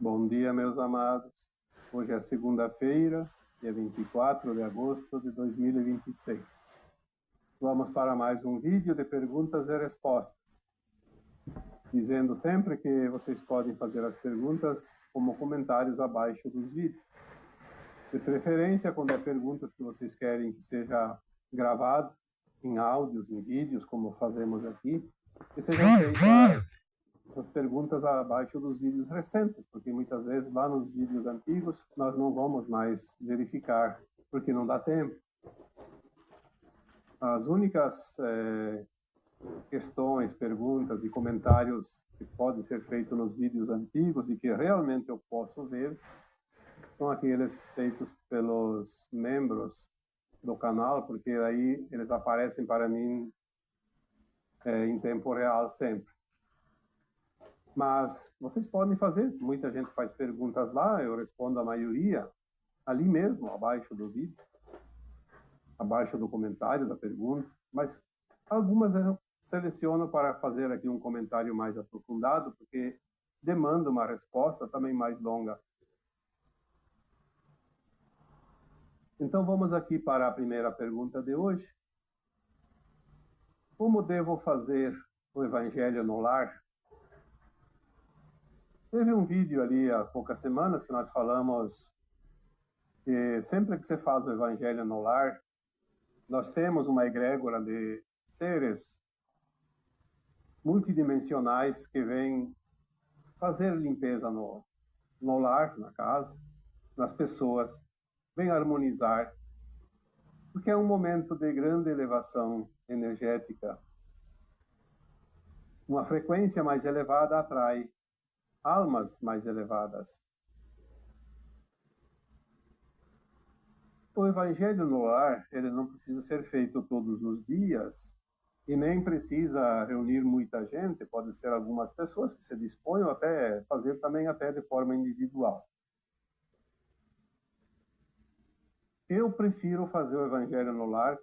Bom dia, meus amados. Hoje é segunda-feira, dia 24 de agosto de 2026. Vamos para mais um vídeo de perguntas e respostas. Dizendo sempre que vocês podem fazer as perguntas como comentários abaixo dos vídeos. De preferência, quando é perguntas que vocês querem que seja gravado em áudios, em vídeos, como fazemos aqui, que sejam feitas essas perguntas abaixo dos vídeos recentes, porque muitas vezes lá nos vídeos antigos nós não vamos mais verificar, porque não dá tempo. As únicas questões, perguntas e comentários que podem ser feitos nos vídeos antigos e que realmente eu posso ver são aqueles feitos pelos membros do canal, porque aí eles aparecem para mim em tempo real sempre. Mas vocês podem fazer, muita gente faz perguntas lá, eu respondo a maioria ali mesmo, abaixo do vídeo, abaixo do comentário da pergunta, mas algumas eu seleciono para fazer aqui um comentário mais aprofundado, porque demanda uma resposta também mais longa. Então vamos aqui para a primeira pergunta de hoje. Como devo fazer o Evangelho no lar? Teve um vídeo ali há poucas semanas que nós falamos que sempre que você faz o Evangelho no lar, nós temos uma egrégora de seres multidimensionais que vêm fazer limpeza no lar, na casa, nas pessoas, vêm harmonizar, porque é um momento de grande elevação energética. Uma frequência mais elevada atrai almas mais elevadas. O Evangelho no lar, ele não precisa ser feito todos os dias e nem precisa reunir muita gente, pode ser algumas pessoas que se disponham até fazer também até de forma individual. Eu prefiro fazer o Evangelho no lar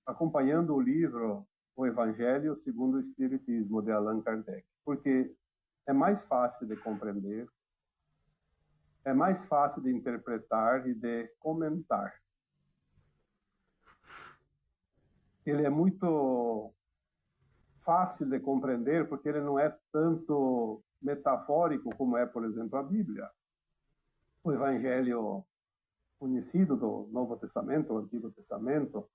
acompanhando o livro O Evangelho segundo o Espiritismo, de Allan Kardec, porque é mais fácil de compreender, é mais fácil de interpretar e de comentar. Ele é muito fácil de compreender porque ele não é tanto metafórico como é, por exemplo, a Bíblia. O Evangelho conhecido do Novo Testamento, o Antigo Testamento.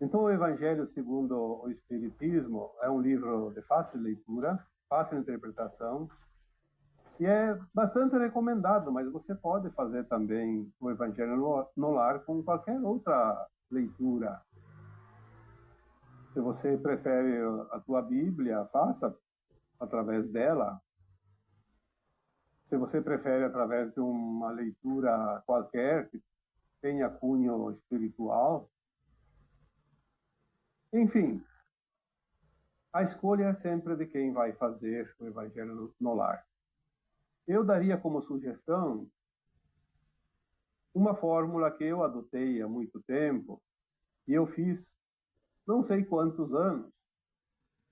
Então, o Evangelho segundo o Espiritismo é um livro de fácil leitura, fácil interpretação, e é bastante recomendado, mas você pode fazer também o Evangelho no lar com qualquer outra leitura. Se você prefere a tua Bíblia, faça através dela. Se você prefere através de uma leitura qualquer, que tenha cunho espiritual. Enfim, a escolha é sempre de quem vai fazer o Evangelho no lar. Eu daria como sugestão uma fórmula que eu adotei há muito tempo, e eu fiz não sei quantos anos,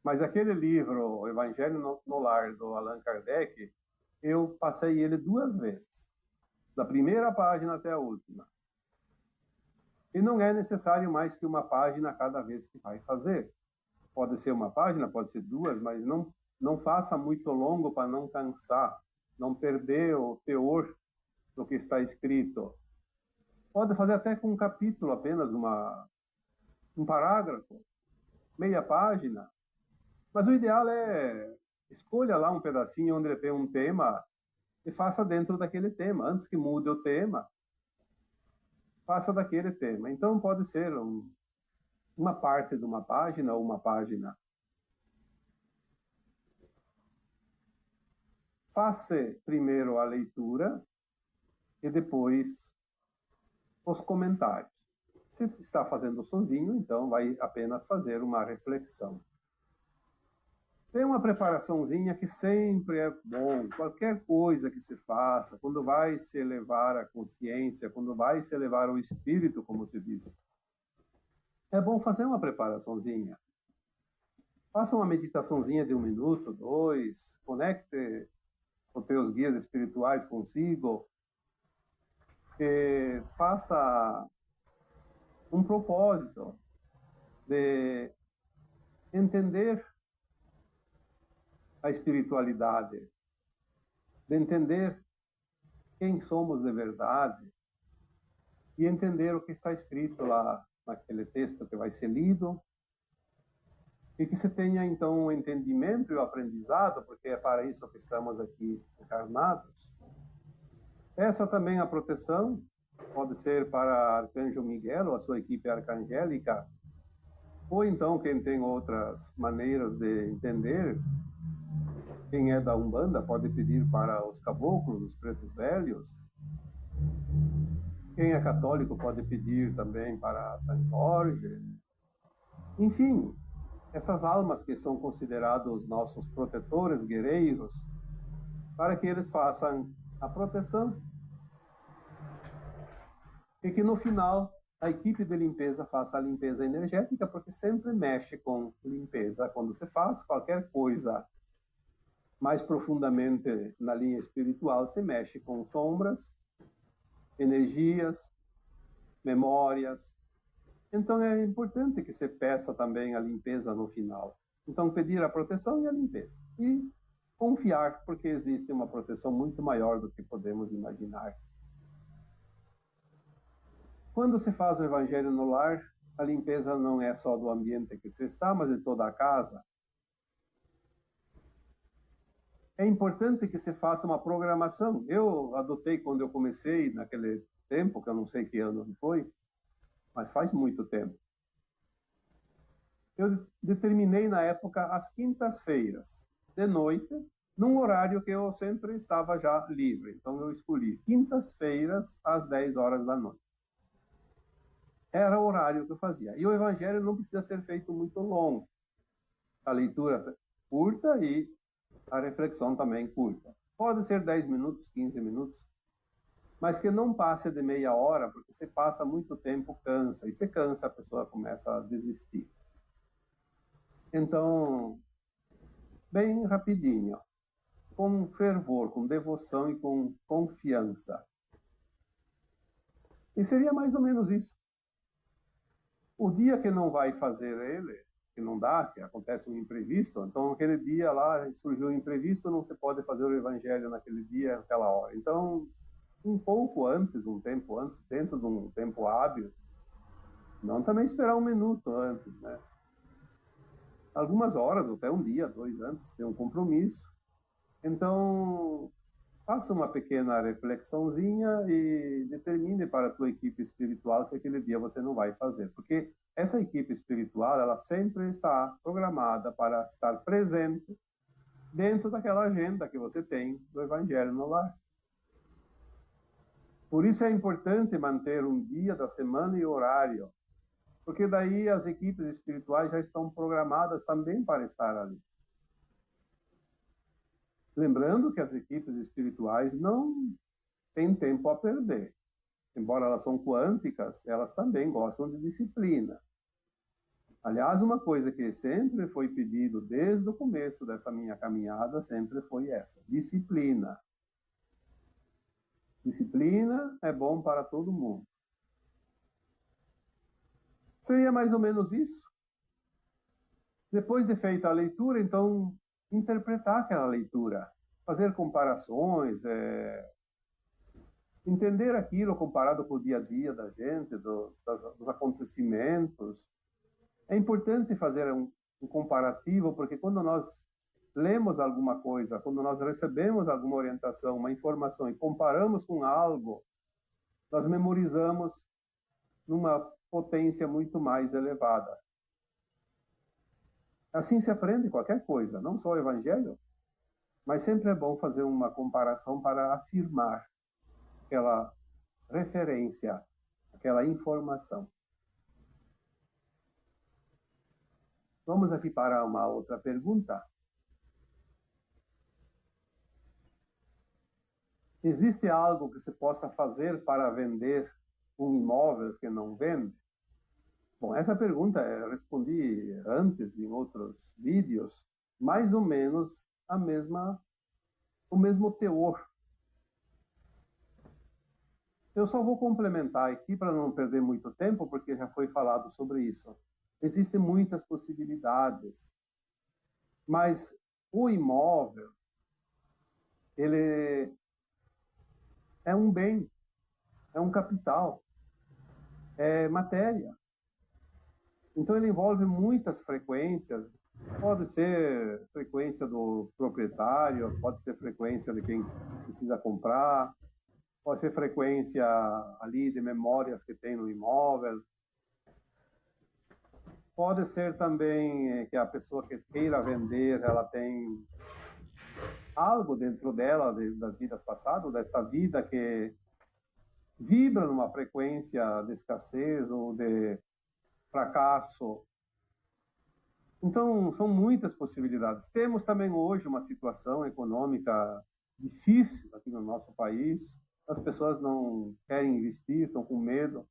mas aquele livro, O Evangelho no Lar, do Allan Kardec, eu passei ele 2 vezes, da primeira página até a última. E não é necessário mais que uma página cada vez que vai fazer. Pode ser uma página, pode ser 2, mas não faça muito longo para não cansar, não perder o teor do que está escrito. Pode fazer até com um capítulo apenas, um parágrafo, meia página. Mas o ideal é escolha lá um pedacinho onde ele tem um tema e faça dentro daquele tema. Antes que mude o tema, faça daquele tema. Então pode ser uma parte de uma página ou uma página. Faça primeiro a leitura e depois os comentários. Se está fazendo sozinho, então vai apenas fazer uma reflexão. Tem uma preparaçãozinha que sempre é bom. Qualquer coisa que se faça, quando vai se elevar a consciência, quando vai se elevar o espírito, como se diz, é bom fazer uma preparaçãozinha. Faça uma meditaçãozinha de 1 minuto, 2, conecte os teus guias espirituais consigo, que faça um propósito de entender a espiritualidade, de entender quem somos de verdade e entender o que está escrito lá naquele texto que vai ser lido, e que você tenha, então, o entendimento e o aprendizado, porque é para isso que estamos aqui encarnados. Essa também a proteção pode ser para Arcanjo Miguel ou a sua equipe arcangélica, ou então quem tem outras maneiras de entender, quem é da Umbanda pode pedir para os caboclos, os pretos velhos. Quem é católico pode pedir também para São Jorge. Enfim, essas almas que são considerados nossos protetores, guerreiros, para que eles façam a proteção. E que no final a equipe de limpeza faça a limpeza energética, porque sempre mexe com limpeza. Quando você faz qualquer coisa mais profundamente na linha espiritual, se mexe com sombras, energias, memórias. Então é importante que você peça também a limpeza no final. Então pedir a proteção e a limpeza. E confiar, porque existe uma proteção muito maior do que podemos imaginar. Quando se faz o Evangelho no lar, a limpeza não é só do ambiente que você está, mas de toda a casa. É importante que se faça uma programação. Eu adotei quando eu comecei, naquele tempo, que eu não sei que ano foi, mas faz muito tempo. Eu determinei na época as quintas-feiras, de noite, num horário que eu sempre estava já livre. Então eu escolhi quintas-feiras às 10 horas da noite. Era o horário que eu fazia. E o Evangelho não precisa ser feito muito longo. A leitura curta e a reflexão também curta. Pode ser 10 minutos, 15 minutos, mas que não passe de meia hora, porque se passa muito tempo, cansa. E se cansa, a pessoa começa a desistir. Então, bem rapidinho, com fervor, com devoção e com confiança. E seria mais ou menos isso. O dia que não vai fazer ele, que não dá, que acontece um imprevisto, então aquele dia lá surgiu um imprevisto, não se pode fazer o Evangelho naquele dia, naquela hora. Então, um pouco antes, um tempo antes, dentro de um tempo hábil, não também esperar um minuto antes, né? Algumas horas, até um dia, 2 antes, tem um compromisso. Então, faça uma pequena reflexãozinha e determine para a tua equipe espiritual que aquele dia você não vai fazer. Porque essa equipe espiritual, ela sempre está programada para estar presente dentro daquela agenda que você tem do Evangelho no lar. Por isso é importante manter um dia da semana e horário, porque daí as equipes espirituais já estão programadas também para estar ali. Lembrando que as equipes espirituais não têm tempo a perder. Embora elas são quânticas, elas também gostam de disciplina. Aliás, uma coisa que sempre foi pedido desde o começo dessa minha caminhada sempre foi esta: disciplina. Disciplina é bom para todo mundo. Seria mais ou menos isso. Depois de feita a leitura, então, interpretar aquela leitura, fazer comparações, entender aquilo comparado com o dia a dia da gente, dos acontecimentos. É importante fazer um comparativo, porque quando nós lemos alguma coisa, quando nós recebemos alguma orientação, uma informação e comparamos com algo, nós memorizamos numa potência muito mais elevada. Assim se aprende qualquer coisa, não só o Evangelho, mas sempre é bom fazer uma comparação para afirmar aquela referência, aquela informação. Vamos aqui para uma outra pergunta. Existe algo que se possa fazer para vender um imóvel que não vende? Bom, essa pergunta eu respondi antes em outros vídeos, mais ou menos a mesma o mesmo teor. Eu só vou complementar aqui para não perder muito tempo, porque já foi falado sobre isso. Existem muitas possibilidades, mas o imóvel, ele é um bem, é um capital, é matéria. Então ele envolve muitas frequências. Pode ser frequência do proprietário, pode ser frequência de quem precisa comprar, pode ser frequência ali de memórias que tem no imóvel. Pode ser também que a pessoa que queira vender, ela tem algo dentro dela das vidas passadas, desta vida que vibra numa frequência de escassez ou de fracasso. Então, são muitas possibilidades. Temos também hoje uma situação econômica difícil aqui no nosso país. As pessoas não querem investir, estão com medo.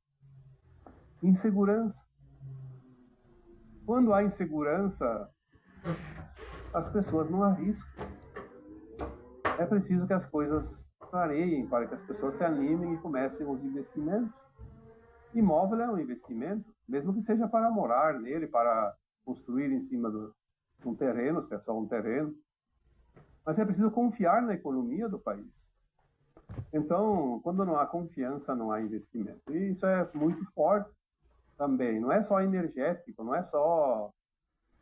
Insegurança. Quando há insegurança, as pessoas não arriscam. É preciso que as coisas clareiem para que as pessoas se animem e comecem os investimentos. Imóvel é um investimento, mesmo que seja para morar nele, para construir em cima de um terreno, se é só um terreno. Mas é preciso confiar na economia do país. Então, quando não há confiança, não há investimento. E isso é muito forte também. Não é só energético, não é só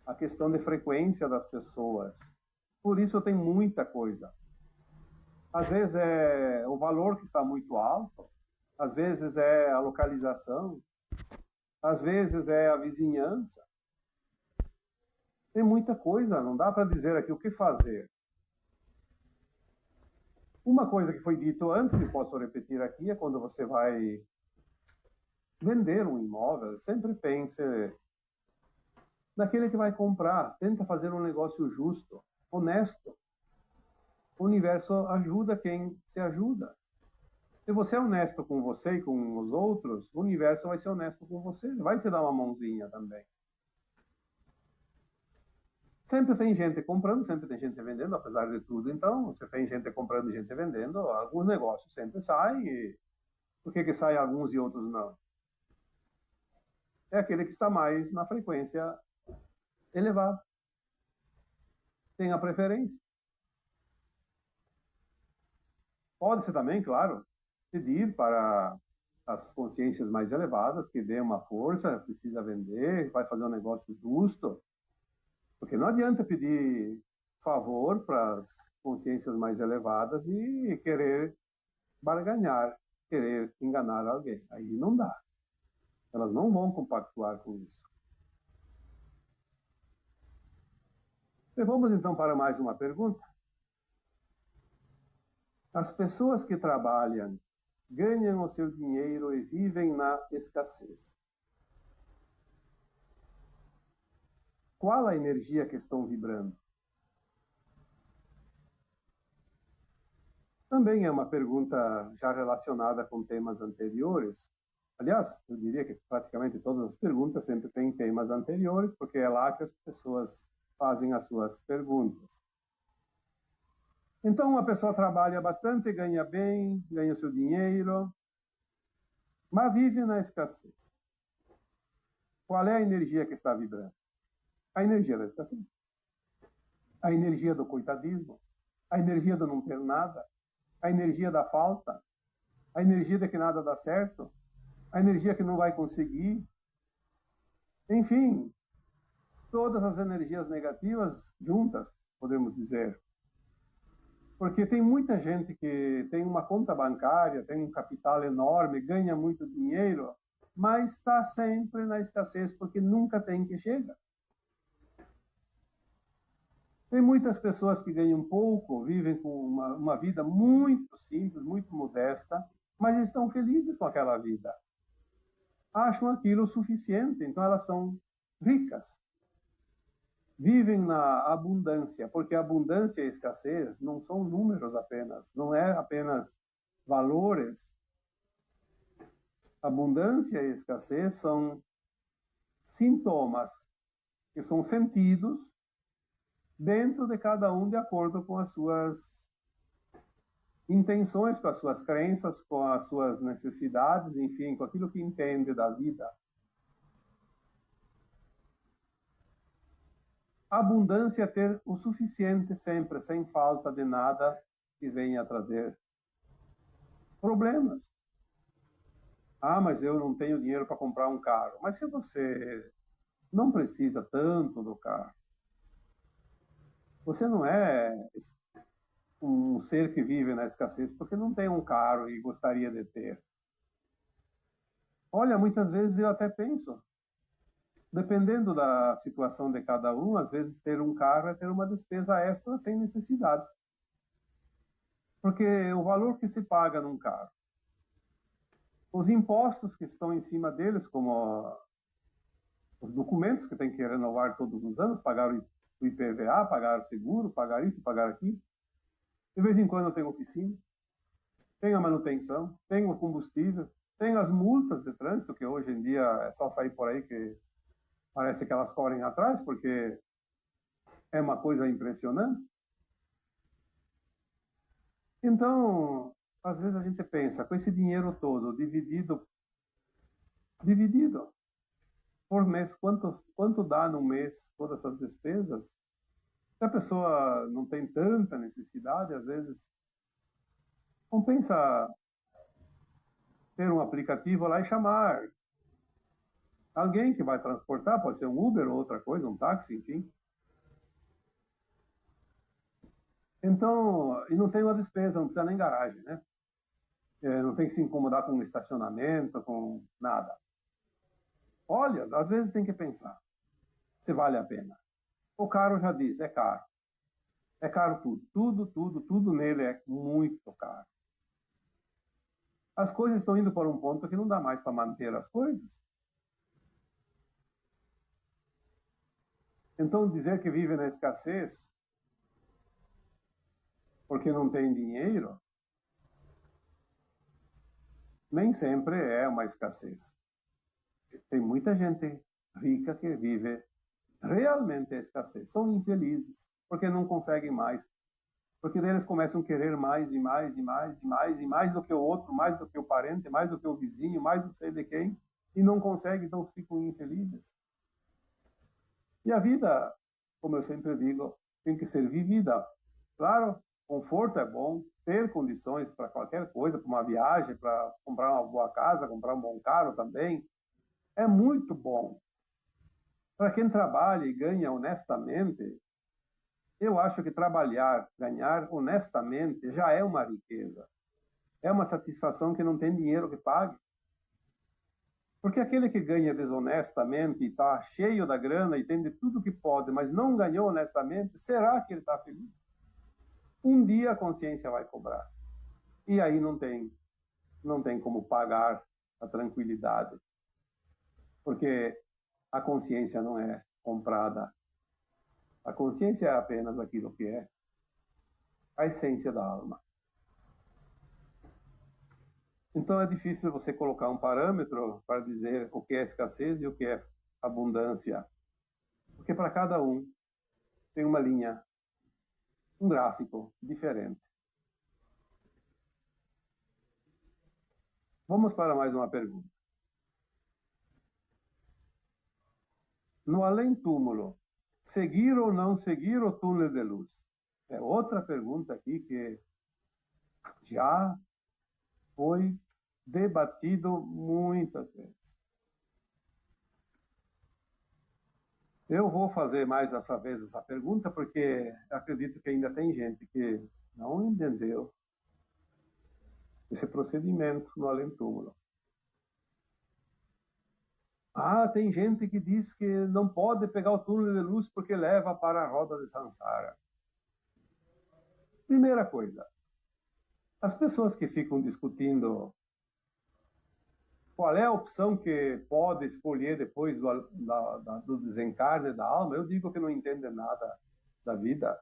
a questão de frequência das pessoas. Por isso tem muita coisa. Às vezes é o valor que está muito alto, às vezes é a localização, às vezes é a vizinhança. Tem muita coisa, não dá para dizer aqui o que fazer. Uma coisa que foi dito antes, que posso repetir aqui, é quando você vai vender um imóvel, sempre pense naquele que vai comprar. Tenta fazer um negócio justo, honesto. O universo ajuda quem se ajuda. Se você é honesto com você e com os outros, o universo vai ser honesto com você, vai te dar uma mãozinha também. Sempre tem gente comprando, sempre tem gente vendendo, apesar de tudo. Então, você tem gente comprando e gente vendendo, alguns negócios sempre saem. E por que saem alguns e outros não? É aquele que está mais na frequência elevada. Tem a preferência. Pode-se também, claro, pedir para as consciências mais elevadas que dê uma força, precisa vender, vai fazer um negócio justo. Porque não adianta pedir favor para as consciências mais elevadas e querer barganhar, querer enganar alguém. Aí não dá. Elas não vão compactuar com isso. E vamos então para mais uma pergunta. As pessoas que trabalham ganham o seu dinheiro e vivem na escassez. Qual a energia que estão vibrando? Também é uma pergunta já relacionada com temas anteriores. Aliás, eu diria que praticamente todas as perguntas sempre têm temas anteriores, porque é lá que as pessoas fazem as suas perguntas. Então, uma pessoa trabalha bastante, ganha bem, ganha o seu dinheiro, mas vive na escassez. Qual é a energia que está vibrando? A energia da escassez. A energia do coitadismo. A energia do não ter nada. A energia da falta. A energia de que nada dá certo. A energia que não vai conseguir. Enfim, todas as energias negativas juntas, podemos dizer. Porque tem muita gente que tem uma conta bancária, tem um capital enorme, ganha muito dinheiro, mas está sempre na escassez, porque nunca tem que chega. Tem muitas pessoas que ganham pouco, vivem com uma vida muito simples, muito modesta, mas estão felizes com aquela vida. Acham aquilo o suficiente, então elas são ricas. Vivem na abundância, porque abundância e escassez não são números apenas, não é apenas valores. Abundância e escassez são sintomas que são sentidos dentro de cada um de acordo com as suas intenções, com as suas crenças, com as suas necessidades, enfim, com aquilo que entende da vida. A abundância é ter o suficiente sempre, sem falta de nada que venha a trazer problemas. Ah, mas eu não tenho dinheiro para comprar um carro. Mas se você não precisa tanto do carro, você não é um ser que vive na escassez porque não tem um carro e gostaria de ter. Olha, muitas vezes eu até penso, dependendo da situação de cada um, às vezes ter um carro é ter uma despesa extra sem necessidade. Porque o valor que se paga num carro, os impostos que estão em cima deles, como os documentos que tem que renovar todos os anos, pagar o IPVA, pagar o seguro, pagar isso, pagar aquilo. De vez em quando tem oficina, tem a manutenção, tem o combustível, tem as multas de trânsito, que hoje em dia é só sair por aí que parece que elas correm atrás, porque é uma coisa impressionante. Então, às vezes a gente pensa, com esse dinheiro todo dividido por mês, quanto dá no mês todas essas despesas? Se a pessoa não tem tanta necessidade, às vezes compensa ter um aplicativo lá e chamar alguém que vai transportar, pode ser um Uber ou outra coisa, um táxi, enfim. Então, e não tem uma despesa, não precisa nem garagem, né? Não tem que se incomodar com estacionamento, com nada. Olha, às vezes tem que pensar se vale a pena. O caro já diz, é caro. É caro tudo nele é muito caro. As coisas estão indo para um ponto que não dá mais para manter as coisas. Então, dizer que vive na escassez porque não tem dinheiro, nem sempre é uma escassez. Tem muita gente rica que vive realmente a escassez. São infelizes, porque não conseguem mais. Porque daí eles começam a querer mais e mais e mais e mais e mais do que o outro, mais do que o parente, mais do que o vizinho, mais do que sei de quem, e não conseguem, então ficam infelizes. E a vida, como eu sempre digo, tem que ser vivida. Claro, conforto é bom, ter condições para qualquer coisa, para uma viagem, para comprar uma boa casa, comprar um bom carro também, é muito bom. Para quem trabalha e ganha honestamente, eu acho que trabalhar, ganhar honestamente já é uma riqueza. É uma satisfação que não tem dinheiro que pague. Porque aquele que ganha desonestamente e está cheio da grana e tem de tudo que pode, mas não ganhou honestamente, será que ele está feliz? Um dia a consciência vai cobrar. E aí não tem como pagar a tranquilidade. Porque a consciência não é comprada. A consciência é apenas aquilo que é a essência da alma. Então é difícil você colocar um parâmetro para dizer o que é escassez e o que é abundância. Porque para cada um tem uma linha, um gráfico diferente. Vamos para mais uma pergunta. No além-túmulo, seguir ou não seguir o túnel de luz? É outra pergunta aqui que já foi debatido muitas vezes. Eu vou fazer mais dessa vez essa pergunta porque acredito que ainda tem gente que não entendeu esse procedimento no além-túmulo. Ah, tem gente que diz que não pode pegar o túnel de luz porque leva para a roda de Sansara. Primeira coisa, as pessoas que ficam discutindo qual é a opção que pode escolher depois do desencarne da alma, eu digo que não entendem nada da vida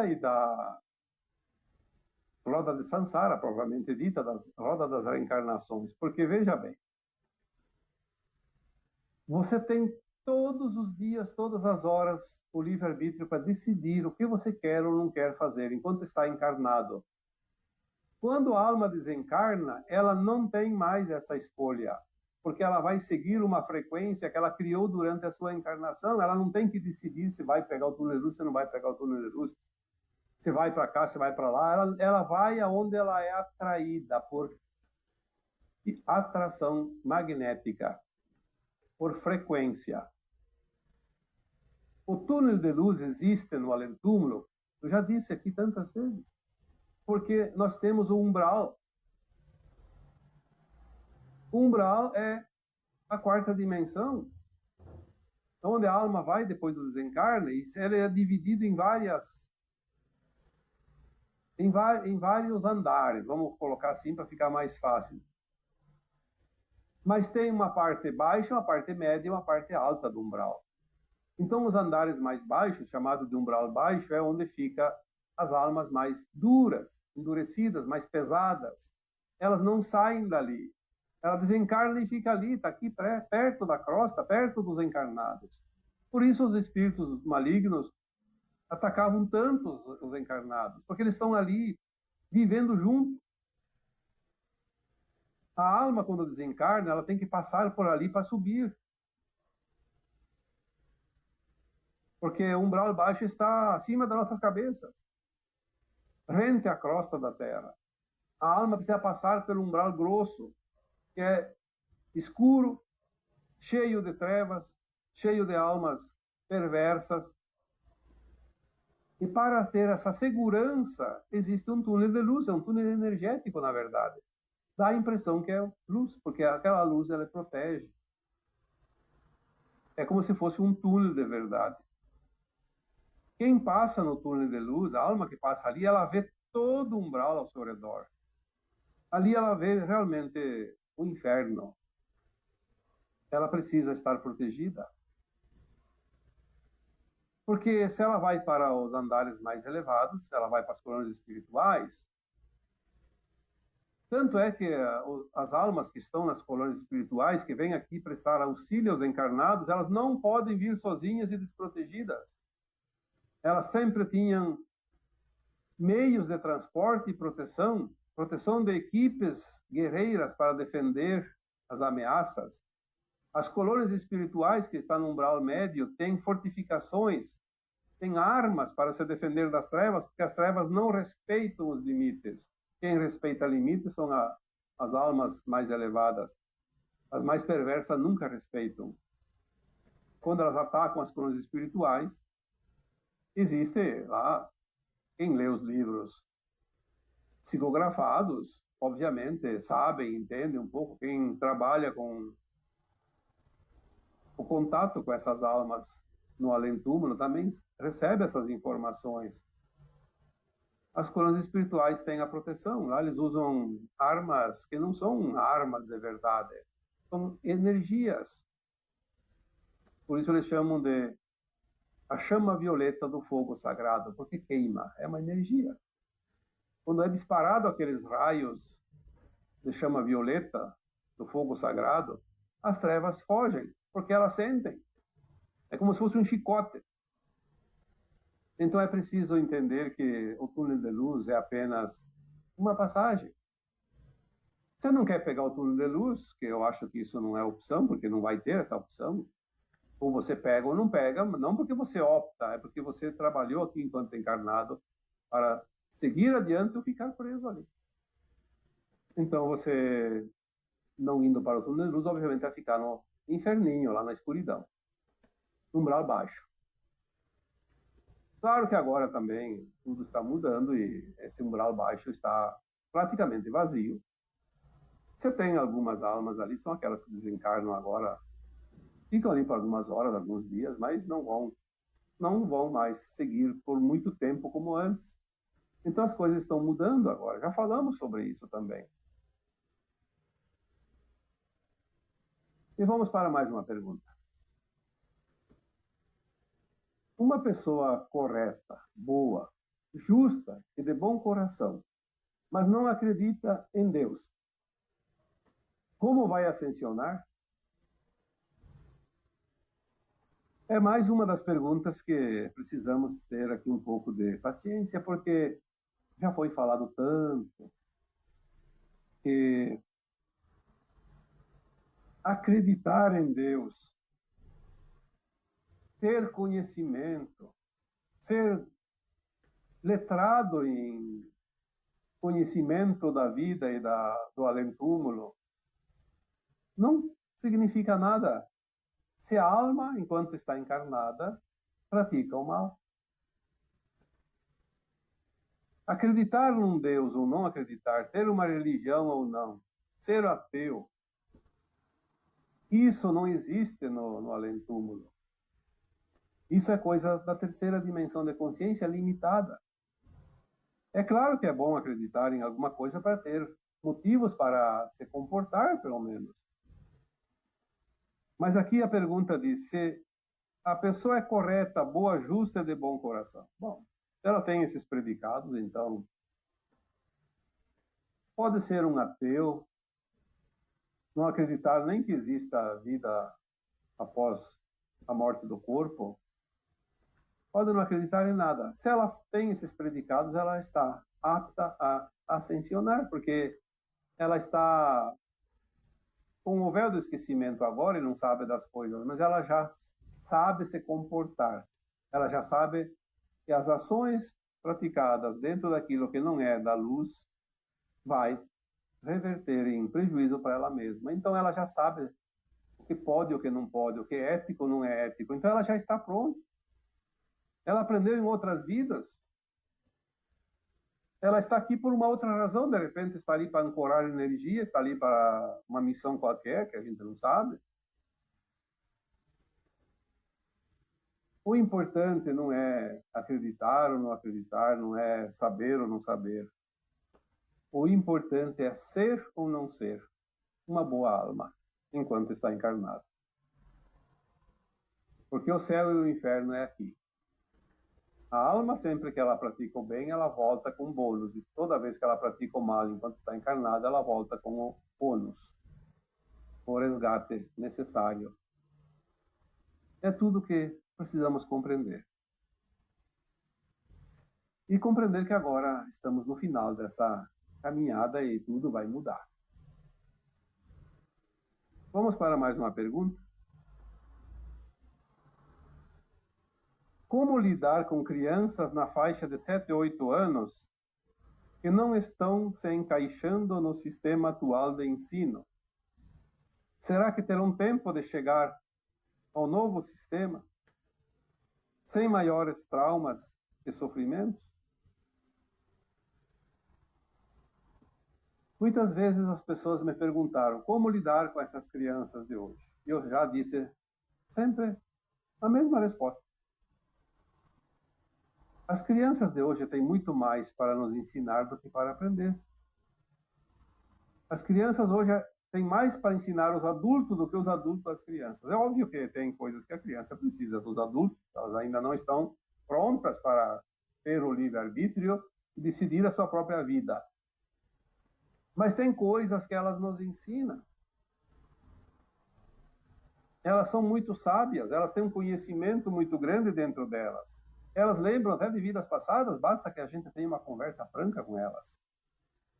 e da roda de Sansara, provavelmente dita, das roda das reencarnações. Porque veja bem, você tem todos os dias, todas as horas, o livre-arbítrio para decidir o que você quer ou não quer fazer enquanto está encarnado. Quando a alma desencarna, ela não tem mais essa escolha, porque ela vai seguir uma frequência que ela criou durante a sua encarnação. Ela não tem que decidir se vai pegar o túnel de luz, se não vai pegar o túnel de luz, se vai para cá, se vai para lá. Ela vai aonde ela é atraída por atração magnética, por frequência. O túnel de luz existe no além-túmulo, eu já disse aqui tantas vezes, porque nós temos o umbral. O umbral é a quarta dimensão, onde a alma vai depois do desencarne, e ela é dividida em vários andares, vamos colocar assim para ficar mais fácil. Mas tem uma parte baixa, uma parte média e uma parte alta do umbral. Então, os andares mais baixos, chamado de umbral baixo, é onde fica as almas mais duras, endurecidas, mais pesadas. Elas não saem dali. Ela desencarna e fica ali, está aqui perto da crosta, perto dos encarnados. Por isso os espíritos malignos atacavam tanto os encarnados, porque eles estão ali vivendo junto. A alma, quando desencarna, ela tem que passar por ali para subir. Porque o umbral baixo está acima das nossas cabeças, rente à crosta da Terra. A alma precisa passar pelo umbral grosso, que é escuro, cheio de trevas, cheio de almas perversas. E para ter essa segurança, existe um túnel de luz, é um túnel energético, na verdade. Dá a impressão que é luz, porque aquela luz ela protege. É como se fosse um túnel de verdade. Quem passa no túnel de luz, a alma que passa ali, ela vê todo o umbral ao seu redor. Ali ela vê realmente o inferno. Ela precisa estar protegida. Porque se ela vai para os andares mais elevados, se ela vai para as colônias espirituais, tanto é que as almas que estão nas colônias espirituais, que vêm aqui prestar auxílio aos encarnados, elas não podem vir sozinhas e desprotegidas. Elas sempre tinham meios de transporte e proteção de equipes guerreiras para defender as ameaças. As colônias espirituais que estão no umbral médio têm fortificações, têm armas para se defender das trevas, porque as trevas não respeitam os limites. Quem respeita limites são as almas mais elevadas. As mais perversas nunca respeitam. Quando elas atacam as colônias espirituais, existe lá, quem lê os livros psicografados, obviamente, sabem, entendem um pouco, quem trabalha com o contato com essas almas no além-túmulo também recebe essas informações. As colônias espirituais têm a proteção, lá eles usam armas que não são armas de verdade, são energias. Por isso eles chamam de a chama violeta do fogo sagrado, porque queima, é uma energia. Quando é disparado aqueles raios de chama violeta do fogo sagrado, as trevas fogem, porque elas sentem. É como se fosse um chicote. Então é preciso entender que o túnel de luz é apenas uma passagem. Você não quer pegar o túnel de luz, que eu acho que isso não é opção, porque não vai ter essa opção. Ou você pega ou não pega, não porque você opta, é porque você trabalhou aqui enquanto encarnado para seguir adiante ou ficar preso ali. Então você, não indo para o túnel de luz, obviamente vai ficar no inferninho, lá na escuridão. Umbral baixo. Claro que agora também tudo está mudando e esse umbral baixo está praticamente vazio. Você tem algumas almas ali, são aquelas que desencarnam agora, ficam ali por algumas horas, alguns dias, mas não vão mais seguir por muito tempo como antes. Então as coisas estão mudando agora. Já falamos sobre isso também. E vamos para mais uma pergunta. Uma pessoa correta, boa, justa e de bom coração, mas não acredita em Deus, como vai ascensionar? É mais uma das perguntas que precisamos ter aqui um pouco de paciência, porque já foi falado tanto, que acreditar em Deus, ter conhecimento, ser letrado em conhecimento da vida e do além-túmulo, não significa nada se a alma, enquanto está encarnada, pratica o mal. Acreditar num Deus ou não acreditar, ter uma religião ou não, ser ateu, isso não existe no além-túmulo. Isso é coisa da terceira dimensão de consciência limitada. É claro que é bom acreditar em alguma coisa para ter motivos para se comportar, pelo menos. Mas aqui a pergunta diz se a pessoa é correta, boa, justa e de bom coração. Bom, se ela tem esses predicados, então pode ser um ateu, não acreditar nem que exista vida após a morte do corpo, pode não acreditar em nada. Se ela tem esses predicados, ela está apta a ascensionar, porque ela está com o véu do esquecimento agora e não sabe das coisas, mas ela já sabe se comportar. Ela já sabe que as ações praticadas dentro daquilo que não é da luz vai reverter em prejuízo para ela mesma. Então ela já sabe o que pode, o que não pode, o que é ético ou não é ético. Então ela já está pronta. Ela aprendeu em outras vidas. Ela está aqui por uma outra razão, de repente está ali para ancorar energia, está ali para uma missão qualquer, que a gente não sabe. O importante não é acreditar ou não acreditar, não é saber ou não saber. O importante é ser ou não ser uma boa alma, enquanto está encarnado. Porque o céu e o inferno é aqui. A alma, sempre que ela pratica o bem, ela volta com bônus. E toda vez que ela pratica o mal, enquanto está encarnada, ela volta com o ônus, o resgate necessário. É tudo que precisamos compreender. E compreender que agora estamos no final dessa caminhada e tudo vai mudar. Vamos para mais uma pergunta. Como lidar com crianças na faixa de 7 ou 8 anos que não estão se encaixando no sistema atual de ensino? Será que terão tempo de chegar ao novo sistema sem maiores traumas e sofrimentos? Muitas vezes as pessoas me perguntaram como lidar com essas crianças de hoje. E eu já disse sempre a mesma resposta. As crianças de hoje têm muito mais para nos ensinar do que para aprender. As crianças hoje têm mais para ensinar os adultos do que os adultos às crianças. É óbvio que tem coisas que a criança precisa dos adultos, elas ainda não estão prontas para ter o livre-arbítrio e decidir a sua própria vida. Mas tem coisas que elas nos ensinam. Elas são muito sábias, elas têm um conhecimento muito grande dentro delas. Elas lembram até de vidas passadas, basta que a gente tenha uma conversa franca com elas.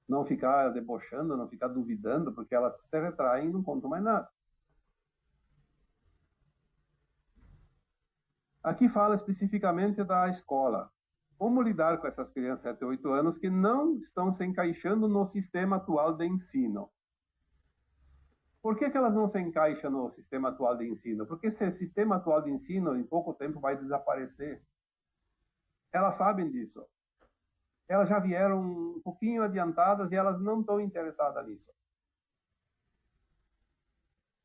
Não ficar debochando, não ficar duvidando, porque elas se retraem e não contam mais nada. Aqui fala especificamente da escola. Como lidar com essas crianças de 7 a 8 anos que não estão se encaixando no sistema atual de ensino? Por que elas não se encaixam no sistema atual de ensino? Porque esse sistema atual de ensino, em pouco tempo, vai desaparecer. Elas sabem disso. Elas já vieram um pouquinho adiantadas e elas não estão interessadas nisso.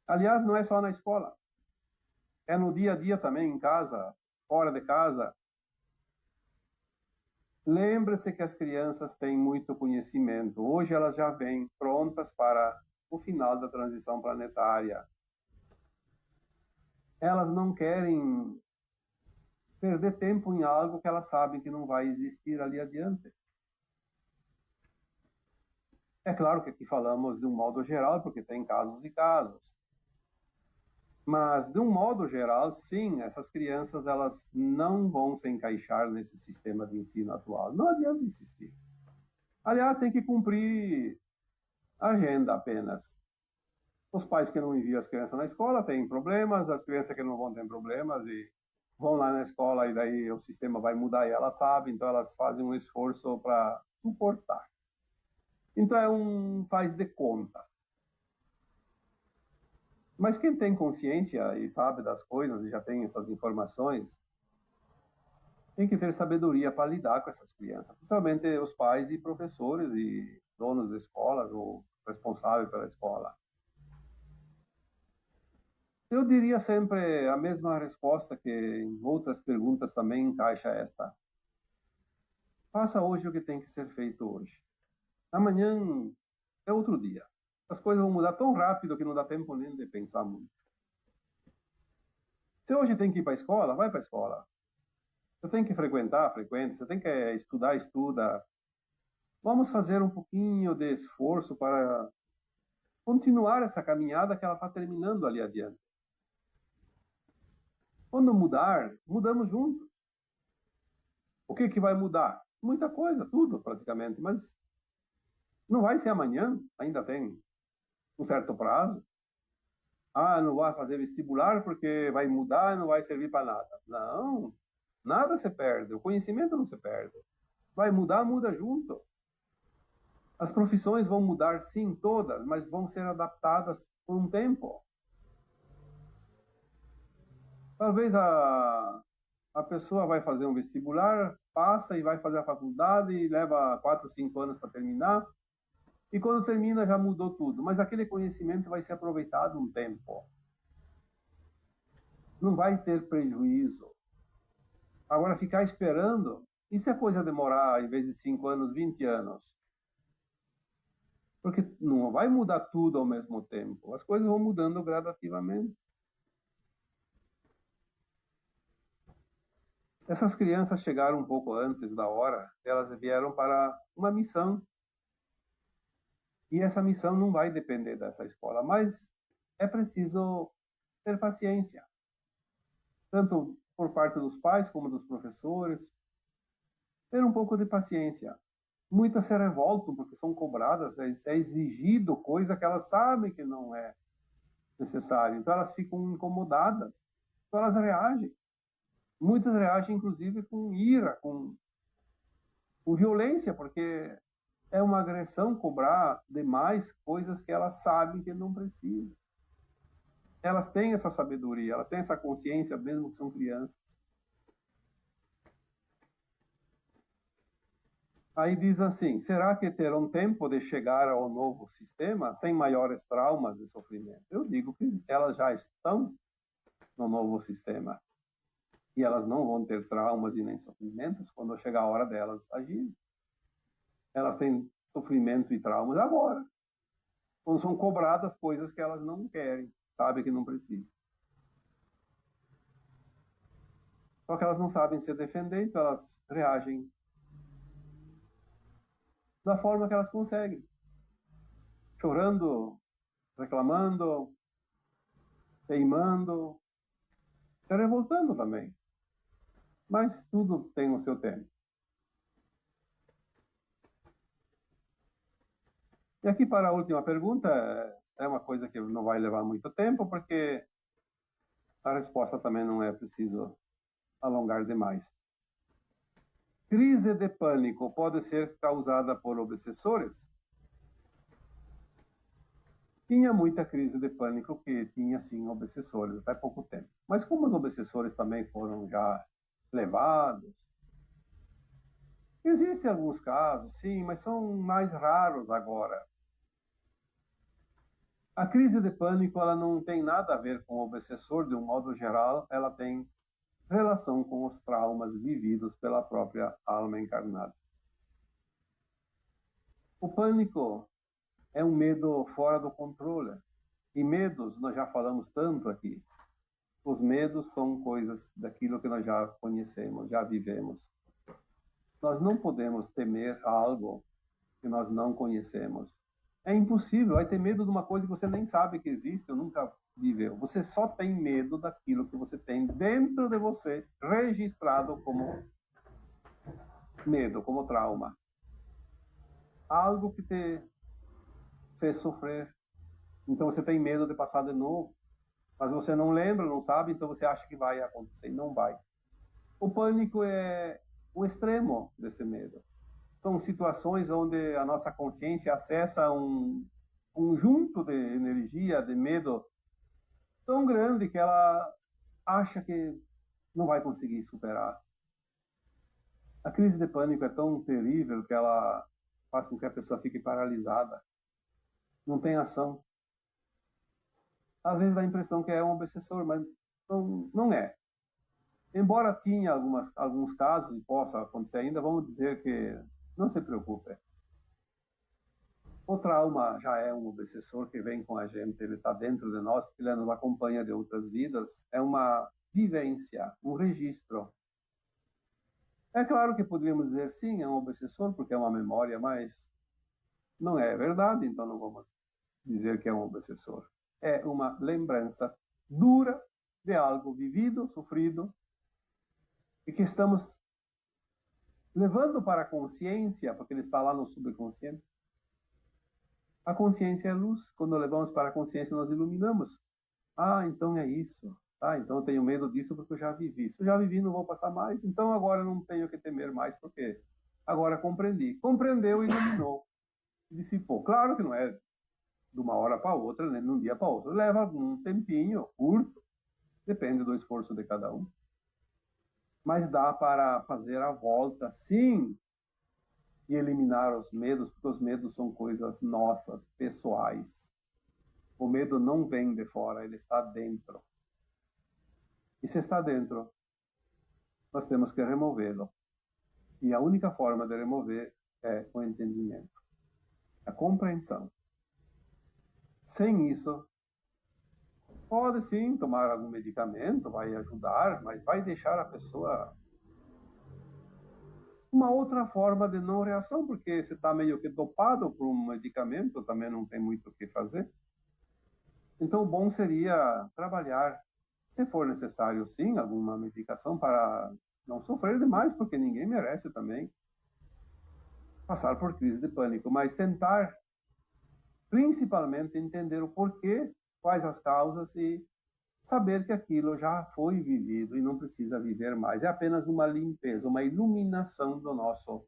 Aliás, não é só na escola. É no dia a dia também, em casa, fora de casa. Lembre-se que as crianças têm muito conhecimento. Hoje elas já vêm prontas para o final da transição planetária. Elas não querem perder tempo em algo que elas sabem que não vai existir ali adiante. É claro que aqui falamos de um modo geral, porque tem casos e casos. Mas, de um modo geral, sim, essas crianças elas não vão se encaixar nesse sistema de ensino atual. Não adianta insistir. Aliás, tem que cumprir agenda apenas. Os pais que não enviam as crianças na escola têm problemas, as crianças que não vão têm problemas e vão lá na escola e daí o sistema vai mudar e elas sabem, então elas fazem um esforço para suportar. Então é um faz de conta. Mas quem tem consciência e sabe das coisas e já tem essas informações, tem que ter sabedoria para lidar com essas crianças, principalmente os pais e professores e donos de escolas ou responsáveis pela escola. Eu diria sempre a mesma resposta que em outras perguntas também encaixa esta. Faça hoje o que tem que ser feito hoje. Amanhã é outro dia. As coisas vão mudar tão rápido que não dá tempo nem de pensar muito. Se hoje tem que ir para a escola, vai para a escola. Você tem que frequentar, frequente. Você tem que estudar, estuda. Vamos fazer um pouquinho de esforço para continuar essa caminhada que ela está terminando ali adiante. Quando mudar, mudamos juntos. O que vai mudar? Muita coisa, tudo praticamente, mas não vai ser amanhã, ainda tem um certo prazo. Ah, não vai fazer vestibular porque vai mudar e não vai servir para nada. Não, nada se perde, o conhecimento não se perde. Vai mudar, muda junto. As profissões vão mudar, sim, todas, mas vão ser adaptadas por um tempo. Talvez a pessoa vai fazer um vestibular, passa e vai fazer a faculdade e leva 4, 5 anos para terminar. E quando termina já mudou tudo, mas aquele conhecimento vai ser aproveitado um tempo. Não vai ter prejuízo. Agora, ficar esperando, e se a coisa demorar, em vez de 5 anos, 20 anos? Porque não vai mudar tudo ao mesmo tempo. As coisas vão mudando gradativamente. Essas crianças chegaram um pouco antes da hora, elas vieram para uma missão. E essa missão não vai depender dessa escola, mas é preciso ter paciência. Tanto por parte dos pais como dos professores, ter um pouco de paciência. Muitas se revoltam porque são cobradas, é exigido coisa que elas sabem que não é necessário. Então elas ficam incomodadas, então elas reagem. Muitas reagem, inclusive, com ira, com violência, porque é uma agressão cobrar demais coisas que elas sabem que não precisam. Elas têm essa sabedoria, elas têm essa consciência, mesmo que são crianças. Aí diz assim, será que terão tempo de chegar ao novo sistema sem maiores traumas e sofrimento? Eu digo que elas já estão no novo sistema. E elas não vão ter traumas e nem sofrimentos quando chegar a hora delas agirem. Elas têm sofrimento e traumas agora. Quando são cobradas coisas que elas não querem, sabem que não precisam. Só que elas não sabem se defender, então elas reagem da forma que elas conseguem. Chorando, reclamando, teimando, se revoltando também. Mas tudo tem o seu tempo. E aqui para a última pergunta, é uma coisa que não vai levar muito tempo, porque a resposta também não é preciso alongar demais. Crise de pânico pode ser causada por obsessores? Tinha muita crise de pânico que tinha, sim, obsessores, até pouco tempo. Mas como os obsessores também foram já levados, existem alguns casos, sim, mas são mais raros agora. A crise de pânico ela não tem nada a ver com o obsessor, de um modo geral, ela tem relação com os traumas vividos pela própria alma encarnada. O pânico é um medo fora do controle. E medos, nós já falamos tanto aqui. Os medos são coisas daquilo que nós já conhecemos, já vivemos. Nós não podemos temer algo que nós não conhecemos. É impossível. Vai ter medo de uma coisa que você nem sabe que existe, ou nunca viveu. Você só tem medo daquilo que você tem dentro de você, registrado como medo, como trauma. Algo que te fez sofrer. Então você tem medo de passar de novo, mas você não lembra, não sabe, então você acha que vai acontecer e não vai. O pânico é o extremo desse medo. São situações onde a nossa consciência acessa um conjunto de energia, de medo tão grande que ela acha que não vai conseguir superar. A crise de pânico é tão terrível que ela faz com que a pessoa fique paralisada, não tem ação. Às vezes dá a impressão que é um obsessor, mas não é. Embora tinha alguns casos, e possa acontecer ainda, vamos dizer que não se preocupe. O trauma já é um obsessor que vem com a gente, ele está dentro de nós, porque ele nos acompanha de outras vidas. É uma vivência, um registro. É claro que poderíamos dizer, sim, é um obsessor, porque é uma memória, mas não é verdade, então não vamos dizer que é um obsessor. É uma lembrança dura de algo vivido, sofrido, e que estamos levando para a consciência, porque ele está lá no subconsciente. A consciência é luz. Quando levamos para a consciência, nós iluminamos. Ah, então é isso. Ah, então eu tenho medo disso porque eu já vivi. Se eu já vivi, não vou passar mais. Então agora eu não tenho que temer mais, porque agora compreendi. Compreendeu e iluminou. E dissipou. Claro que não é de uma hora para outra, né? De um dia para outro. Leva algum tempinho, curto. Depende do esforço de cada um. Mas dá para fazer a volta, sim, e eliminar os medos, porque os medos são coisas nossas, pessoais. O medo não vem de fora, ele está dentro. E se está dentro, nós temos que removê-lo. E a única forma de remover é o entendimento, a compreensão. Sem isso, pode sim tomar algum medicamento, vai ajudar, mas vai deixar a pessoa uma outra forma de não reação, porque você está meio que dopado por um medicamento, também não tem muito o que fazer. Então, o bom seria trabalhar, se for necessário, sim, alguma medicação para não sofrer demais, porque ninguém merece também passar por crise de pânico, mas tentar, principalmente, entender o porquê, quais as causas e saber que aquilo já foi vivido e não precisa viver mais. É apenas uma limpeza, uma iluminação do nosso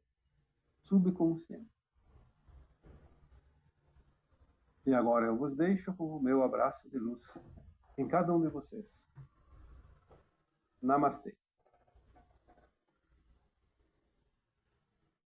subconsciente. E agora eu vos deixo com o meu abraço de luz em cada um de vocês. Namastê.